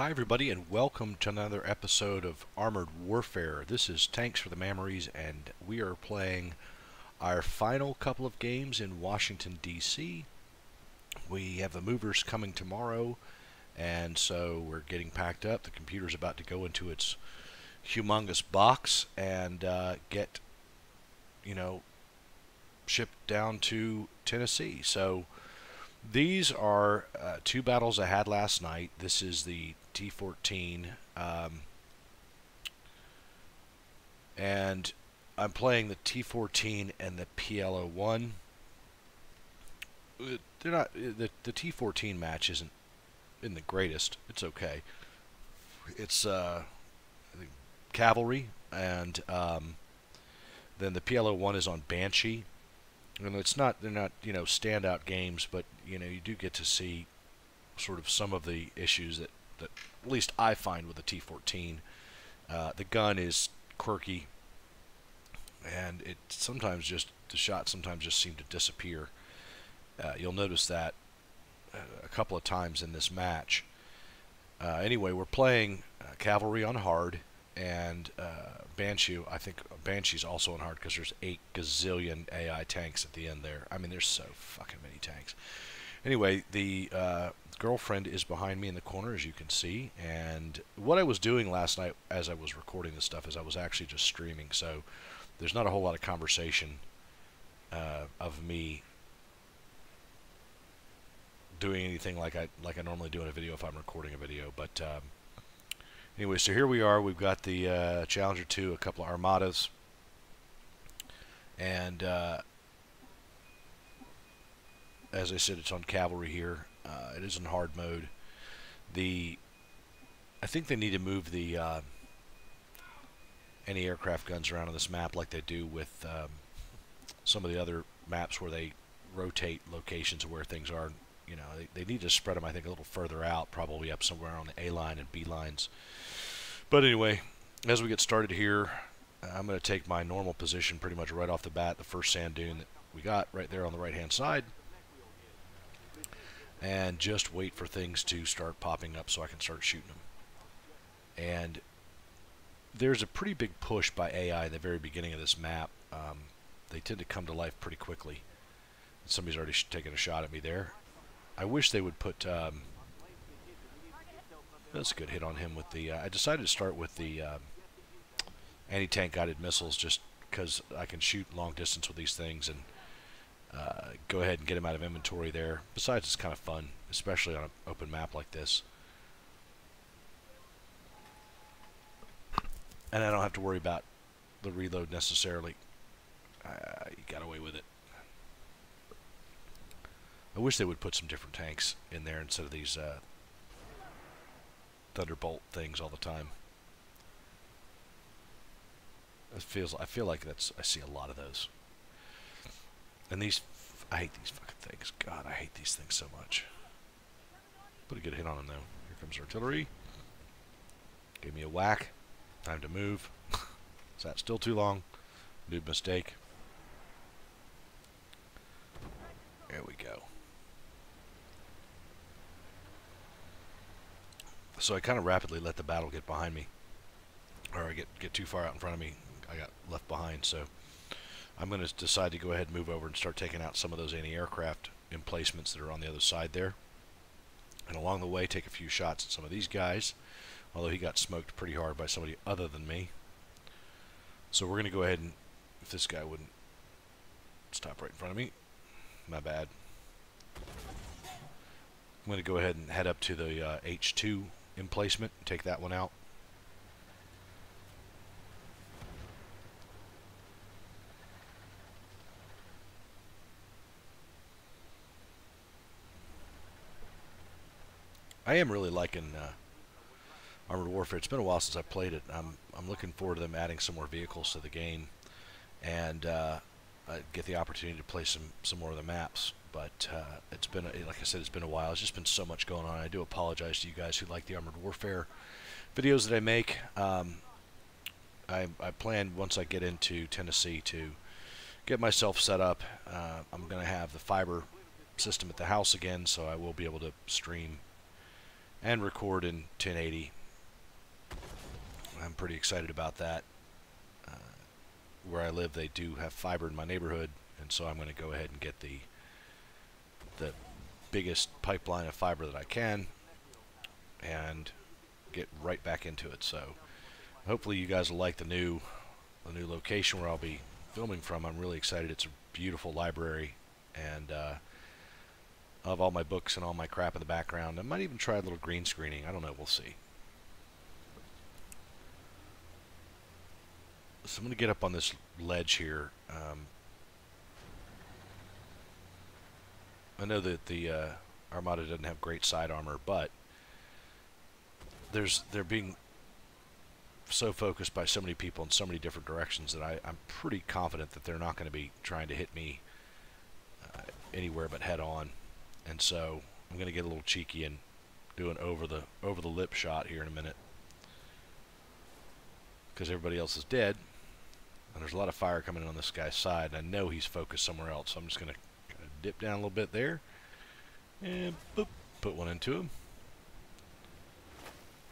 Hi everybody and welcome to another episode of Armored Warfare. This is Tanks for the Mammeries and we are playing our final couple of games in Washington DC. We have the movers coming tomorrow and so we're getting packed up. The computer's about to go into its humongous box and get, shipped down to Tennessee. So these are two battles I had last night. This is the T-14, and I'm playing the T-14 and the PL-01. They're not the T-14 match isn't the greatest. It's okay. It's cavalry, and then the PL-01 is on Banshee. And they're not standout games, but you do get to see sort of some of the issues that at least I find with the T-14. The gun is quirky, and the shots sometimes just seem to disappear. You'll notice that a couple of times in this match. Anyway, we're playing cavalry on hard, and Banshee. I think Banshee's also on hard because there's 8 gazillion AI tanks at the end there. I mean, there's so fucking many tanks. Anyway, the girlfriend is behind me in the corner, as you can see. And what I was doing last night as I was recording this stuff is I was actually just streaming. So there's not a whole lot of conversation of me doing anything like I normally do in a video if I'm recording a video. But anyway, so here we are. We've got the Challenger 2, a couple of Armadas, and as I said, it's on cavalry here. It is in hard mode. I think they need to move the anti-aircraft guns around on this map like they do with some of the other maps where they rotate locations of where things are. They need to spread them, I think, a little further out, probably up somewhere on the A line and B lines. But anyway, as we get started here, I'm going to take my normal position pretty much right off the bat, the first sand dune that we got right there on the right-hand side, and just wait for things to start popping up so I can start shooting them. And there's a pretty big push by AI at the very beginning of this map. They tend to come to life pretty quickly. Somebody's already taken a shot at me there. I wish they would put... that's a good hit on him with the... I decided to start with the anti-tank guided missiles just because I can shoot long distance with these things and go ahead and get them out of inventory there. Besides, it's kind of fun, especially on an open map like this. And I don't have to worry about the reload necessarily. You got away with it. I wish they would put some different tanks in there instead of these Thunderbolt things all the time. I feel like I see a lot of those. And I hate these fucking things. God, I hate these things so much. Put a good hit on them though. Here comes artillery. Gave me a whack. Time to move. Is that still too long? Big mistake. There we go. So I kind of rapidly let the battle get behind me, or I get too far out in front of me. I got left behind, so I'm going to decide to go ahead and move over and start taking out some of those anti-aircraft emplacements that are on the other side there. And along the way, take a few shots at some of these guys, although he got smoked pretty hard by somebody other than me. So we're going to go ahead and, if this guy wouldn't stop right in front of me, my bad. I'm going to go ahead and head up to the H2 emplacement and take that one out. I am really liking Armored Warfare. It's been a while since I played it. I'm looking forward to them adding some more vehicles to the game, and I get the opportunity to play some more of the maps. But it's been, like I said, it's been a while. It's just been so much going on. I do apologize to you guys who like the Armored Warfare videos that I make. I plan, once I get into Tennessee, to get myself set up. I'm going to have the fiber system at the house again, so I will be able to stream and record in 1080. I'm pretty excited about that. Where I live, they do have fiber in my neighborhood, and so I'm going to go ahead and get the biggest pipeline of fiber that I can and get right back into it. So hopefully you guys will like the new location where I'll be filming from. I'm really excited. It's a beautiful library, and I have all my books and all my crap in the background. I might even try a little green screening. I don't know. We'll see. So I'm going to get up on this ledge here. I know that the Armada doesn't have great side armor, but they're being so focused by so many people in so many different directions that I'm pretty confident that they're not going to be trying to hit me anywhere but head on. And so I'm going to get a little cheeky and do an over the lip shot here in a minute, because everybody else is dead. And there's a lot of fire coming in on this guy's side, and I know he's focused somewhere else, so I'm just going to kind of dip down a little bit there, and boop, put one into him.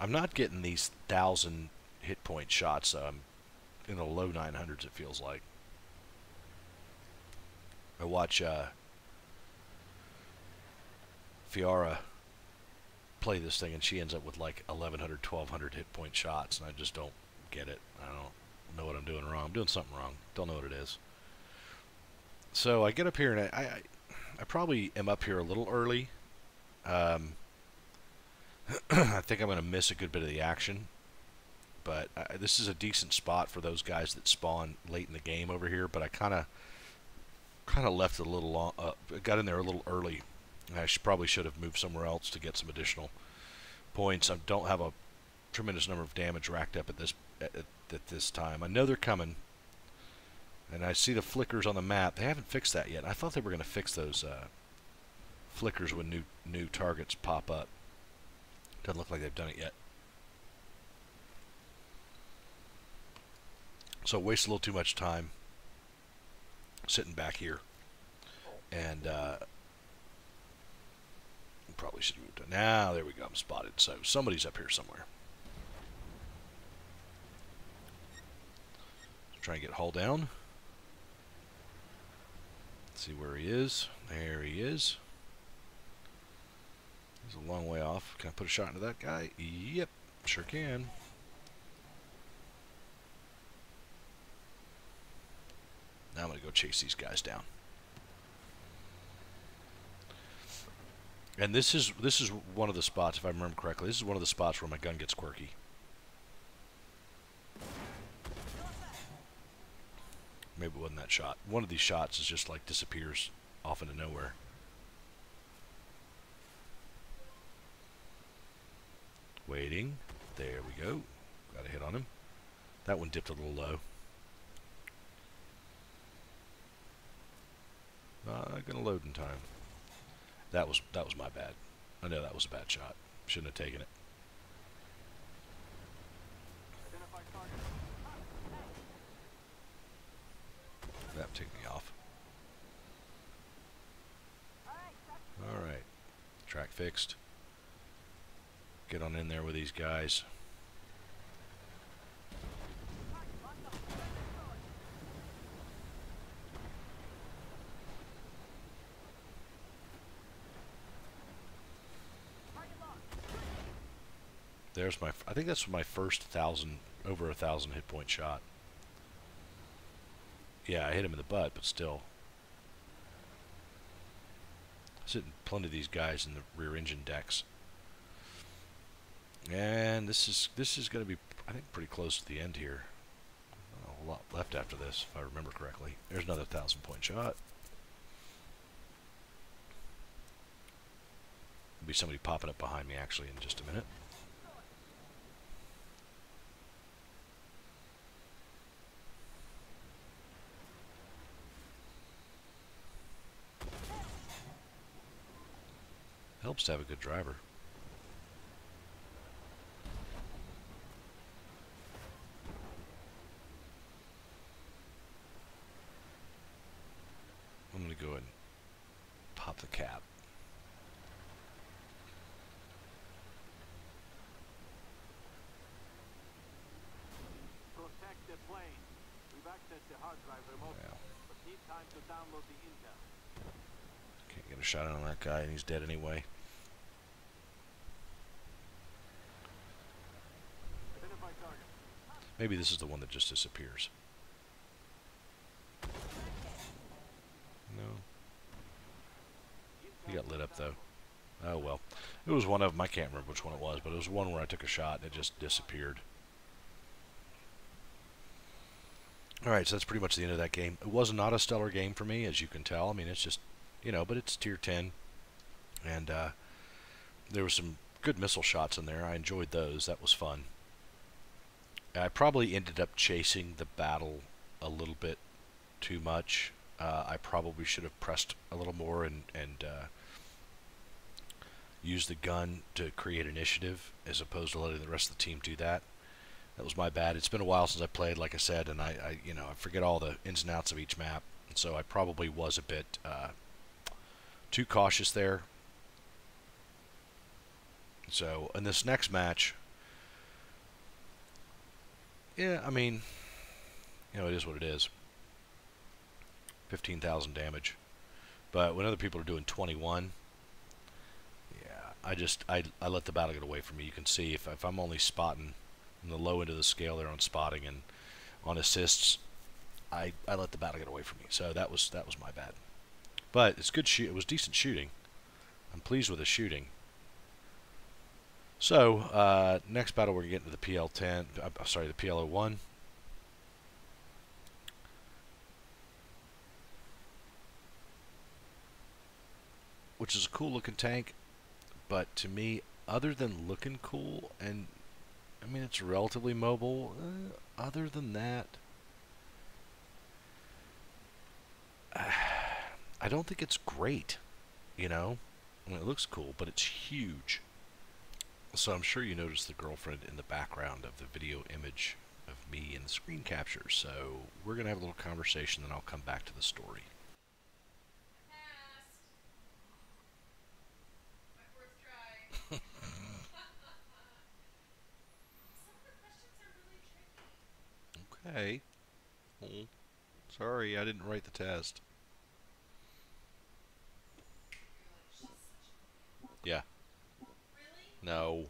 I'm not getting these 1,000 hit point shots, so I'm in the low 900s, it feels like. I watch Fiora play this thing, and she ends up with like 1,100, 1,200 hit point shots, and I just don't get it. I don't know what I'm doing wrong. I'm doing something wrong. Don't know what it is. So I get up here, and I probably am up here a little early. I think I'm going to miss a good bit of the action, but this is a decent spot for those guys that spawn late in the game over here. But I kind of left it a little long. Got in there a little early. I probably should have moved somewhere else to get some additional points. I don't have a tremendous number of damage racked up at this time. I know they're coming, and I see the flickers on the map. They haven't fixed that yet. I thought they were going to fix those flickers when new targets pop up. Doesn't look like they've done it yet. So waste a little too much time sitting back here, and probably should have moved it. Now there we go. I'm spotted. So somebody's up here somewhere. Try and get hull down. Let's see where he is. There he is. He's a long way off. Can I put a shot into that guy? Yep, sure can. Now I'm going to go chase these guys down. And this is one of the spots, if I remember correctly, this is one of the spots where my gun gets quirky. Maybe it wasn't that shot. One of these shots is just like disappears off into nowhere. Waiting. There we go. Got a hit on him. That one dipped a little low. Not gonna load in time. That was my bad. I know that was a bad shot. Shouldn't have taken it. That took me off. Alright. Track fixed. Get on in there with these guys. There's my, I think that's my first over 1,000 hit point shot. Yeah, I hit him in the butt, but still. I was hitting plenty of these guys in the rear engine decks. And this is going to be, I think, pretty close to the end here. A lot left after this, if I remember correctly. There's another 1,000 point shot. There'll be somebody popping up behind me, actually, in just a minute. Helps to have a good driver. I'm going to go ahead and pop the cap. Well, can't get a shot on that guy, and he's dead anyway. Maybe this is the one that just disappears. No. He got lit up, though. Oh, well. It was one of them. I can't remember which one it was, but it was one where I took a shot and it just disappeared. Alright, so that's pretty much the end of that game. It was not a stellar game for me, as you can tell. I mean, it's just, but it's tier 10. And there were some good missile shots in there. I enjoyed those. That was fun. I probably ended up chasing the battle a little bit too much. I probably should have pressed a little more and used the gun to create initiative as opposed to letting the rest of the team do that. That was my bad. It's been a while since I played, like I said, and I forget all the ins and outs of each map, and so I probably was a bit too cautious there. So in this next match, yeah, I mean, it is what it is. 15,000 damage, but when other people are doing 21, yeah, I let the battle get away from me. You can see if I'm only spotting in the low end of the scale there on spotting and on assists, I let the battle get away from me. So that was my bad. But it's good shoot. It was decent shooting. I'm pleased with the shooting. So next battle we're getting to the PL10. Sorry, the PL01. Which is a cool looking tank, but to me, other than looking cool, and I mean it's relatively mobile, other than that, I don't think it's great, I mean, it looks cool, but it's huge. So I'm sure you noticed the girlfriend in the background of the video image of me in the screen capture. So we're going to have a little conversation, then I'll come back to the story. Okay. Well, sorry, I didn't write the test. Yeah. No.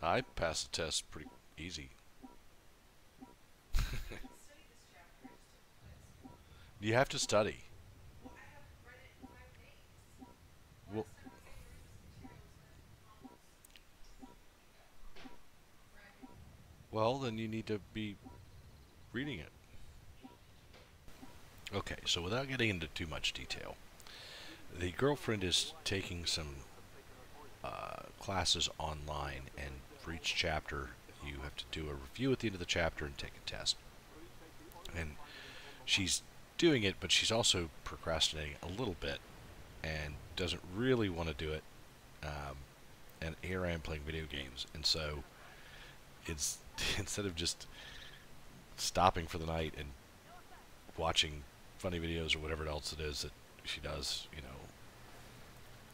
I passed the test pretty easy. You have to study. Well, well, then you need to be reading it. Okay, so without getting into too much detail, the girlfriend is taking some classes online, and for each chapter you have to do a review at the end of the chapter and take a test. And she's doing it, but she's also procrastinating a little bit and doesn't really want to do it. And here I am playing video games, and so it's instead of just stopping for the night and watching funny videos or whatever else it is that she does,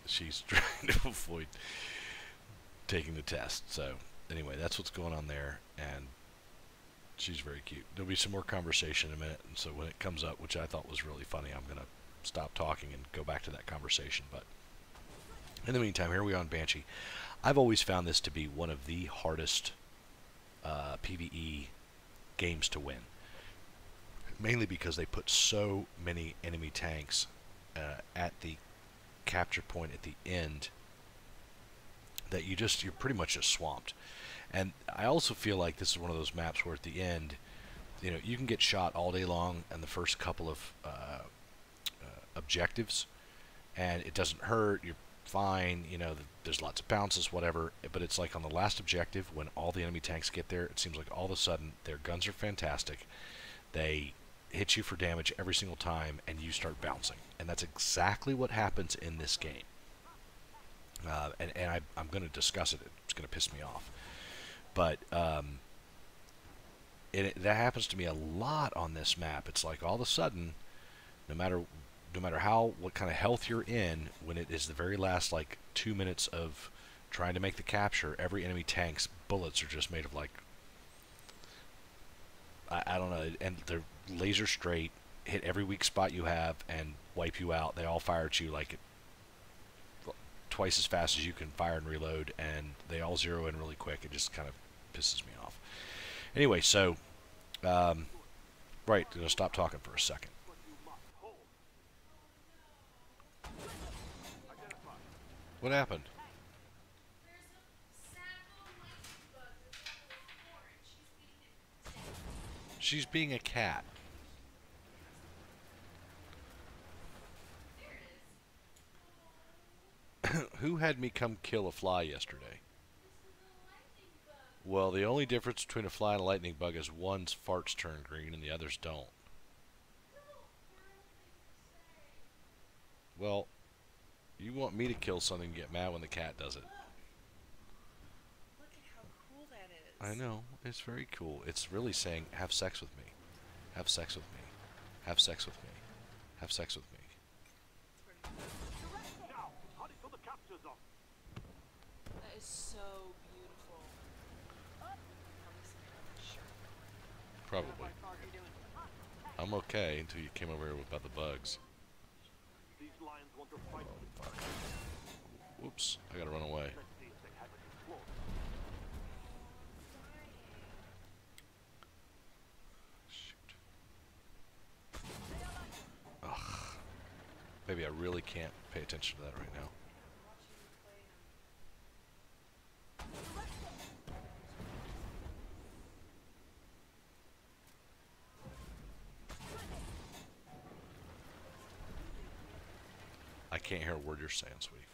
she's trying to avoid taking the test. So anyway, that's what's going on there, and she's very cute. There'll be some more conversation in a minute, and so when it comes up, which I thought was really funny, I'm going to stop talking and go back to that conversation. But in the meantime, here we are on Banshee. I've always found this to be one of the hardest PvE games to win, mainly because they put so many enemy tanks at the capture point at the end that you're pretty much just swamped. And I also feel like this is one of those maps where at the end, you can get shot all day long in the first couple of objectives, and it doesn't hurt. You're fine. There's lots of bounces, whatever. But it's like on the last objective, when all the enemy tanks get there, it seems like all of a sudden their guns are fantastic. They hit you for damage every single time, and you start bouncing. And that's exactly what happens in this game. And I'm going to discuss it. It's going to piss me off. But that happens to me a lot on this map. It's like all of a sudden, no matter what kind of health you're in, when it is the very last 2 minutes of trying to make the capture, every enemy tank's bullets are just made of I don't know, and they're laser straight, hit every weak spot you have, and wipe you out. They all fire at you like twice as fast as you can fire and reload, and they all zero in really quick. It just kind of pisses me off. Anyway, so, right, gonna stop talking for a second. What happened? She's being a cat. Who had me come kill a fly yesterday? Well, the only difference between a fly and a lightning bug is one's farts turn green and the others don't. Well, you want me to kill something and get mad when the cat does it. Look at how cool that is. I know. It's very cool. It's really saying, have sex with me. Have sex with me. Have sex with me. Have sex with me. That is so beautiful. Probably. I'm okay until you came over here about the bugs. Oh, fuck. Whoops. I gotta run away. Shoot. Ugh. Maybe I really can't pay attention to that right now. I can't hear a word you're saying, sweetie.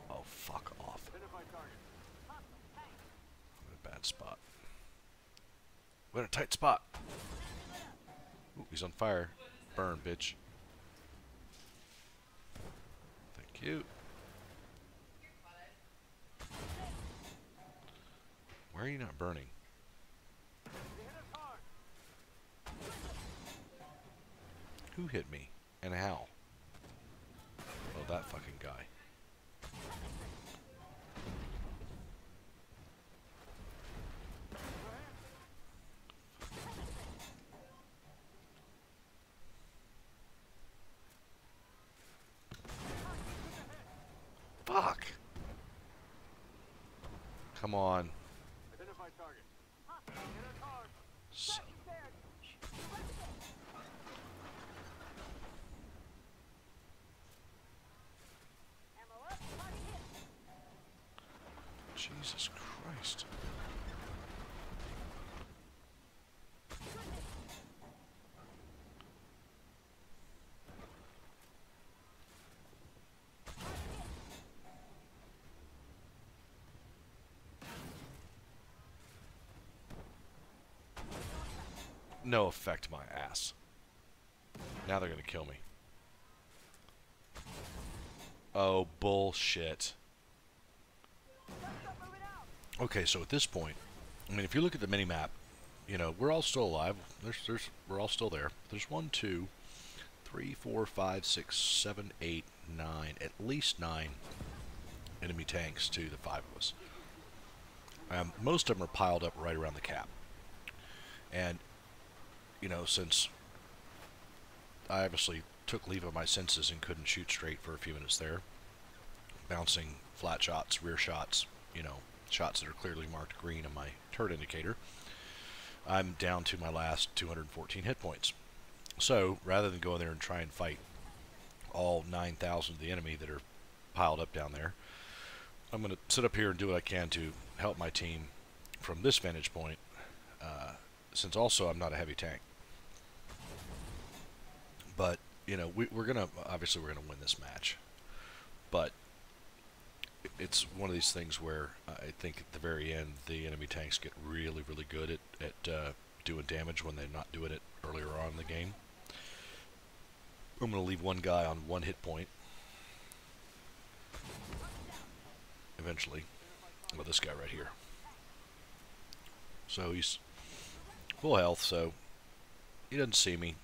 Oh, fuck off. I'm in a bad spot. We're in a tight spot. Ooh, he's on fire. Burn, bitch. Thank you. Why are you not burning? Who hit me? And how? Oh, that fucking guy. Fuck! Come on. So Jesus Christ. No effect, my ass. Now they're gonna kill me. Oh, bullshit. Okay, so at this point, I mean, if you look at the mini-map, you know, we're all still alive. We're all still there. There's 1, 2, 3, 4, 5, 6, 7, 8, 9, at least 9 enemy tanks to the 5 of us. Most of them are piled up right around the cap. And, you know, since I obviously took leave of my senses and couldn't shoot straight for a few minutes there, bouncing flat shots, rear shots, you know, shots that are clearly marked green on my turret indicator, I'm down to my last 214 hit points. So, rather than go in there and try and fight all 9,000 of the enemy that are piled up down there, I'm going to sit up here and do what I can to help my team from this vantage point, since also I'm not a heavy tank. But, you know, we're going to, obviously we're going to win this match. But it's one of these things where I think at the very end the enemy tanks get really, really good at doing damage when they're not doing it earlier on in the game. I'm going to leave one guy on 1 hit point. Eventually. Well, this guy right here. So he's full health, so he doesn't see me.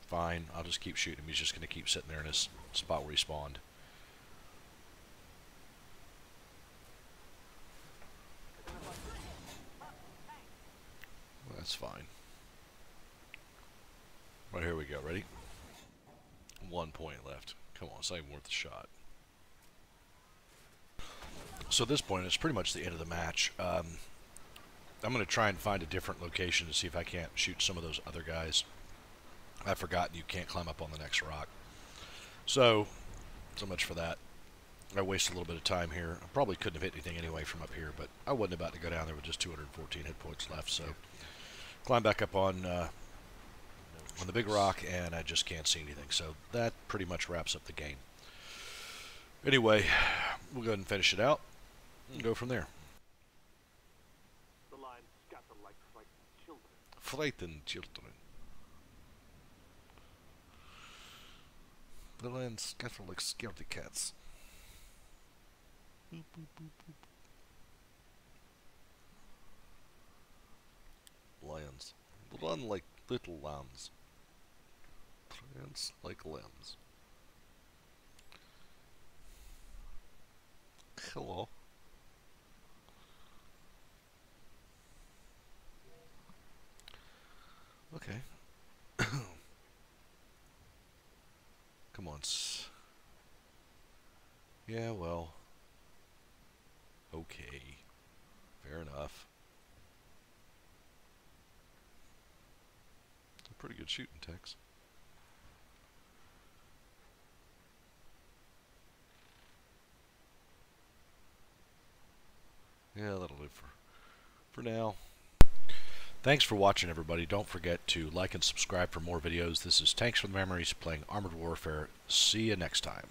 Fine, I'll just keep shooting him. He's just going to keep sitting there in his spot where he spawned. fine. Right, here we go. Ready? 1 point left. Come on, it's not even worth the shot. So at this point, it's pretty much the end of the match. I'm going to try and find a different location to see if I can't shoot some of those other guys. I've forgotten you can't climb up on the next rock. So much for that. I wasted a little bit of time here. I probably couldn't have hit anything anyway from up here, but I wasn't about to go down there with just 214 hit points left. So climb back up on the big rock, and I just can't see anything. So that pretty much wraps up the game. Anyway, we'll go ahead and finish it out and go from there. The lions scatter like frightened children. Frightened children. The lions scatter like scaredy cats. Boop, boop, boop, boop. Lions run like little lambs. Prance like lambs. Hello. Okay. Come on. Yeah, well. Okay. Fair enough. It's a pretty good shooting, Tex. Yeah, that'll do for now. Thanks for watching, everybody. Don't forget to like and subscribe for more videos. This is Tanks for the Mammeries playing Armored Warfare. See you next time.